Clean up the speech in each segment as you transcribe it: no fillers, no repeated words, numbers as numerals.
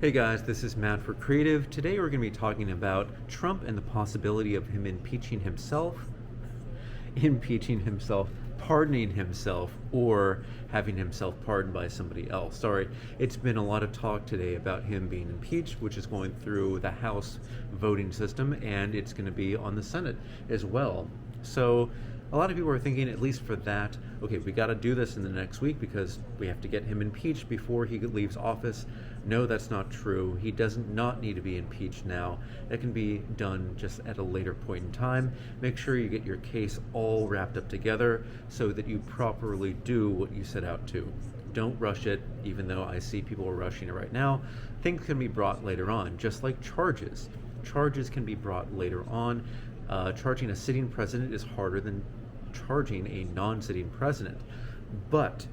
Hey guys, this is Matt for Creative. Today we're going to be talking about Trump and the possibility of him impeaching himself, pardoning himself, or having himself pardoned by somebody else. Sorry, it's been a lot of talk today about him being impeached, which is going through the House voting system, and it's going to be on the Senate as well. So a lot of people are thinking, at least for that, okay, we got to do this in the next week because we have to get him impeached before he leaves office. No, that's not true. He does not need to be impeached now. That can be done just at a later point in time. Make sure you get your case all wrapped up together so that you properly do what you set out to. Don't rush it, even though I see people are rushing it right now. Things can be brought later on, just like charges. Charges can be brought later on. Charging a sitting president is harder than charging a non-sitting president. But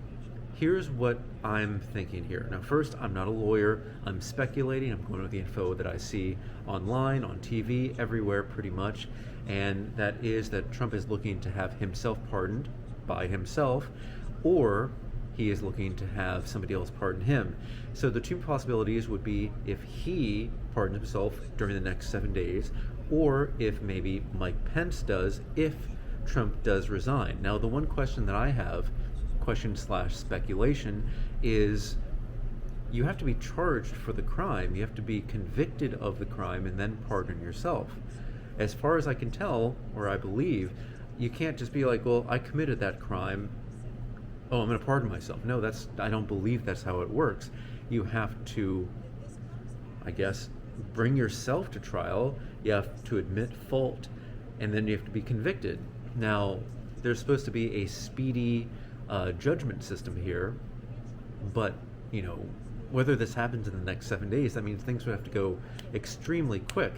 here's what I'm thinking here. Now, first, I'm not a lawyer. I'm speculating. I'm going with the info that I see online, on TV, everywhere pretty much. And that is that Trump is looking to have himself pardoned by himself, or he is looking to have somebody else pardon him. So the two possibilities would be if he pardons himself during the next 7 days, or if maybe Mike Pence does, if Trump does resign. Now, the one question that I have, question/speculation, is you have to be charged for the crime. You have to be convicted of the crime and then pardon yourself. As far as I can tell, or I believe, you can't just be like, well, I committed that crime. Oh, I'm going to pardon myself. No, I don't believe that's how it works. You have to, I guess, bring yourself to trial. You have to admit fault, and then you have to be convicted. Now, there's supposed to be a speedy judgment system here, but, whether this happens in the next 7 days, that means things would have to go extremely quick,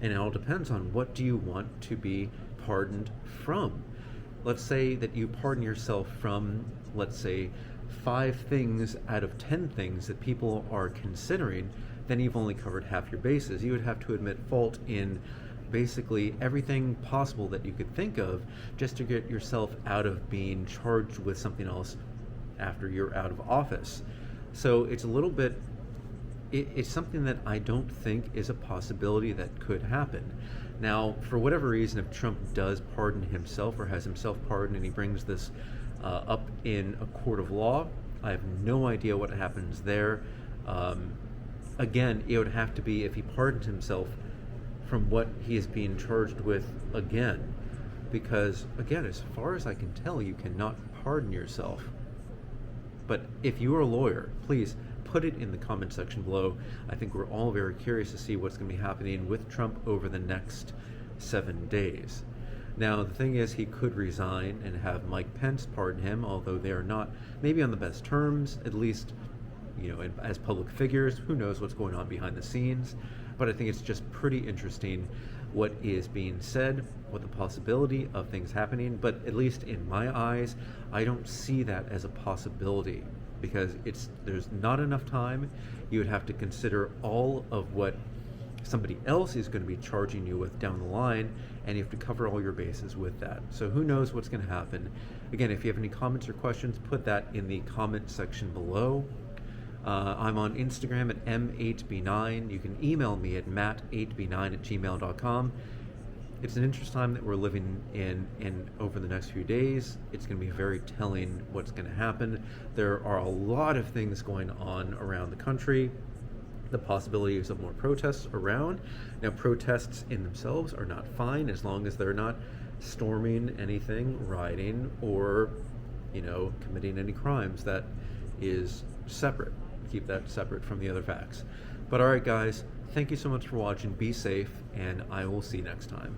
and it all depends on what do you want to be pardoned from. Let's say that you pardon yourself from, let's say, 5 things out of 10 things that people are considering, then you've only covered half your bases. You would have to admit fault in basically everything possible that you could think of just to get yourself out of being charged with something else after you're out of office. So it's a little bit, it's something that I don't think is a possibility that could happen. Now, for whatever reason, if Trump does pardon himself or has himself pardoned and he brings this up in a court of law, I have no idea what happens there. Again, it would have to be if he pardoned himself from what he is being charged with again. Because, again, as far as I can tell, you cannot pardon yourself. But if you are a lawyer, please put it in the comment section below. I think we're all very curious to see what's going to be happening with Trump over the next 7 days. Now, the thing is, he could resign and have Mike Pence pardon him, although they are not maybe on the best terms, at least, as public figures. Who knows what's going on behind the scenes? But I think it's just pretty interesting what is being said, what the possibility of things happening. But at least in my eyes, I don't see that as a possibility because there's not enough time. You would have to consider all of what somebody else is going to be charging you with down the line, and you have to cover all your bases with that. So who knows what's going to happen. Again, if you have any comments or questions, put that in the comment section below. I'm on Instagram at m8b9. You can email me at matt8b9@gmail.com. It's an interesting time that we're living in, and over the next few days, it's going to be very telling what's going to happen. There are a lot of things going on around the country. The possibilities of more protests around. Now, protests in themselves are not fine as long as they're not storming anything, rioting, or, committing any crimes. That is separate. Keep that separate from the other facts. But all right, guys, thank you so much for watching. Be safe, and I will see you next time.